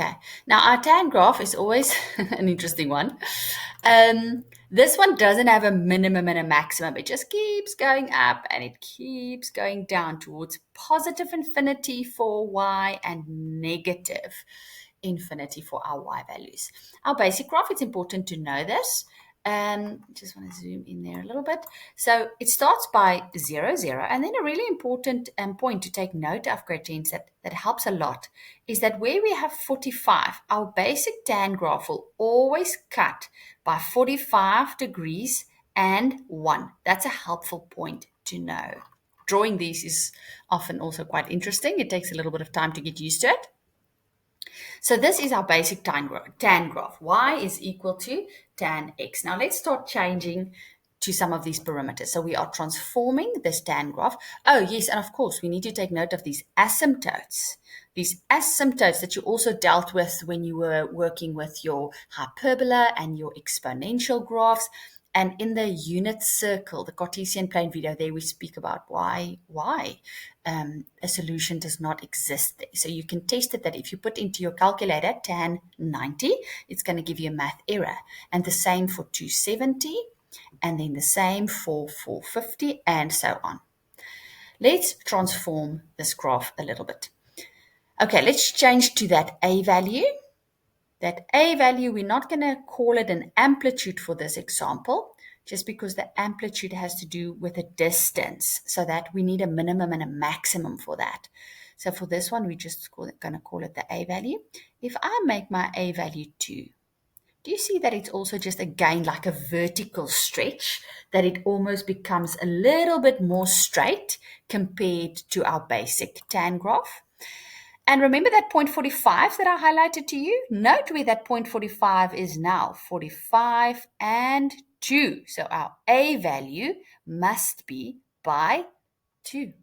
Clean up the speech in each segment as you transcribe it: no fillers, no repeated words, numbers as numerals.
Okay, now our tan graph is always an interesting one. This one doesn't have a minimum and a maximum. It just keeps going up and it keeps going down towards positive infinity for y and negative infinity for our y values. Our basic graph, it's important to know this. Just want to zoom in there a little bit. So it starts by 0, 0. And then a really important point to take note of, great teens, that helps a lot, is that where we have 45, our basic tan graph will always cut by 45 degrees and 1. That's a helpful point to know. Drawing these is often also quite interesting. It takes a little bit of time to get used to it. So this is our basic tan graph. Y is equal to tan x. Now let's start changing to some of these parameters. So we are transforming this tan graph. Oh, yes, and of course, we need to take note of these asymptotes. These asymptotes that you also dealt with when you were working with your hyperbola and your exponential graphs. And in the unit circle, the Cartesian plane video, there we speak about why a solution does not exist there. So you can test it that if you put into your calculator tan 90, it's going to give you a math error. And the same for 270, and then the same for 450, and so on. Let's transform this graph a little bit. Okay, let's change to that A value. That A value, we're not going to call it an amplitude for this example, just because the amplitude has to do with a distance, so that we need a minimum and a maximum for that. So for this one, we're just going to call it the A value. If I make my A value 2, do you see that it's also just, again, like a vertical stretch, that it almost becomes a little bit more straight compared to our basic tan graph? And remember that point 45 that I highlighted to you? Note where that point 45 is now, 45 and 2. So our A value must be by 2.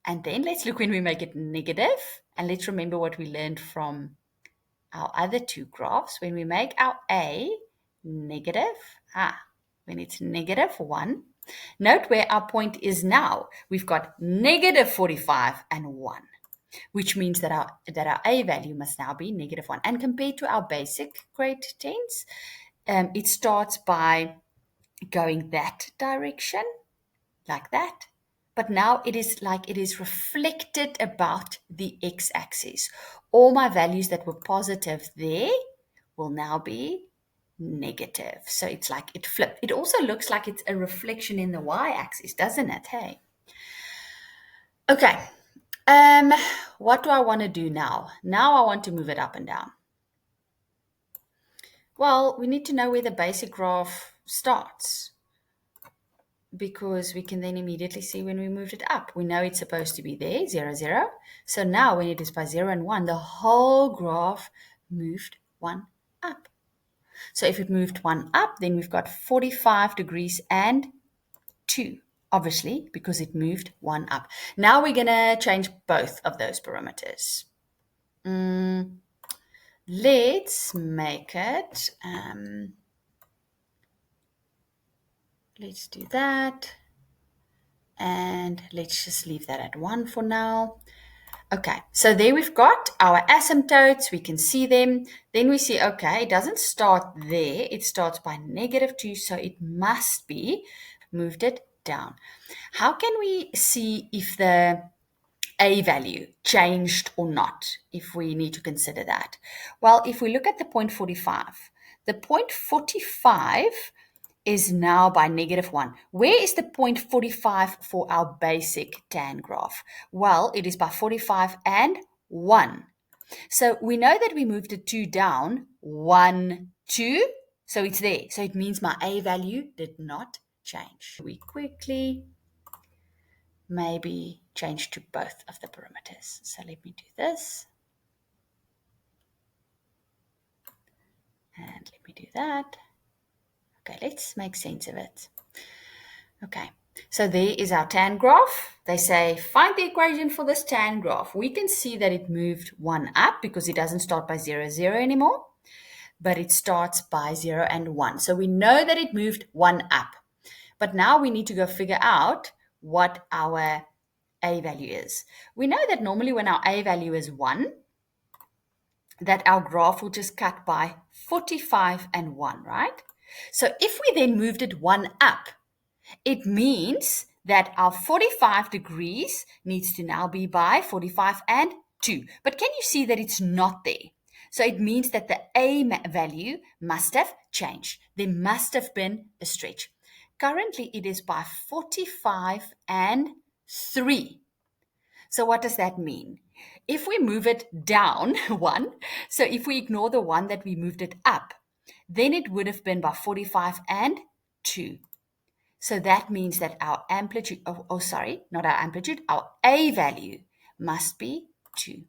And then let's look when we make it negative, and let's remember what we learned from our other two graphs. When we make our A negative, when it's negative 1, note where our point is now. We've got negative 45 and 1. Which means that our A value must now be negative 1. And compared to our basic grade 10s, it starts by going that direction, like that. But now it is reflected about the x-axis. All my values that were positive there will now be negative. So it's like it flipped. It also looks like it's a reflection in the y-axis, doesn't it? Hey. Okay. What do I want to do now? Now I want to move it up and down. Well, we need to know where the basic graph starts, because we can then immediately see when we moved it up. We know it's supposed to be there, 0, 0. So now when it is by 0 and 1, the whole graph moved 1 up. So if it moved 1 up, then we've got 45 degrees and 2. Obviously, because it moved 1 up. Now we're going to change both of those parameters. Let's make it, let's do that. And let's just leave that at 1 for now. Okay, so there we've got our asymptotes. We can see them. Then we see, okay, it doesn't start there. It starts by negative 2, so it must be moved it down. How can we see if the A value changed or not, if we need to consider that? Well, if we look at the point 45, the point 45 is now by negative 1. Where is the point 45 for our basic tan graph? Well, it is by 45 and 1. So we know that we moved the 2 down, 1, 2, so it's there. So it means my A value did not change. We quickly maybe change to both of the parameters. So let me do this. And let me do that. Okay, let's make sense of it. Okay, so there is our tan graph. They say, find the equation for this tan graph. We can see that it moved 1 up because it doesn't start by 0, 0 anymore, but it starts by 0 and 1. So we know that it moved 1 up. But now we need to go figure out what our A value is. We know that normally when our A value is 1, that our graph will just cut by 45 and 1, right? So if we then moved it 1 up, it means that our 45 degrees needs to now be by 45 and 2. But can you see that it's not there? So it means that the A value must have changed. There must have been a stretch. Currently, it is by 45 and 3. So what does that mean? If we move it down 1, so if we ignore the 1 that we moved it up, then it would have been by 45 and 2. So that means that our amplitude, sorry, not our amplitude, our A value must be 2.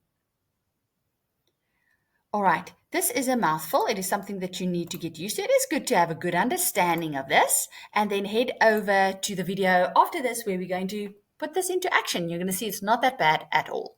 All right, this is a mouthful. It is something that you need to get used to. It is good to have a good understanding of this, and then head over to the video after this where we're going to put this into action. You're going to see it's not that bad at all.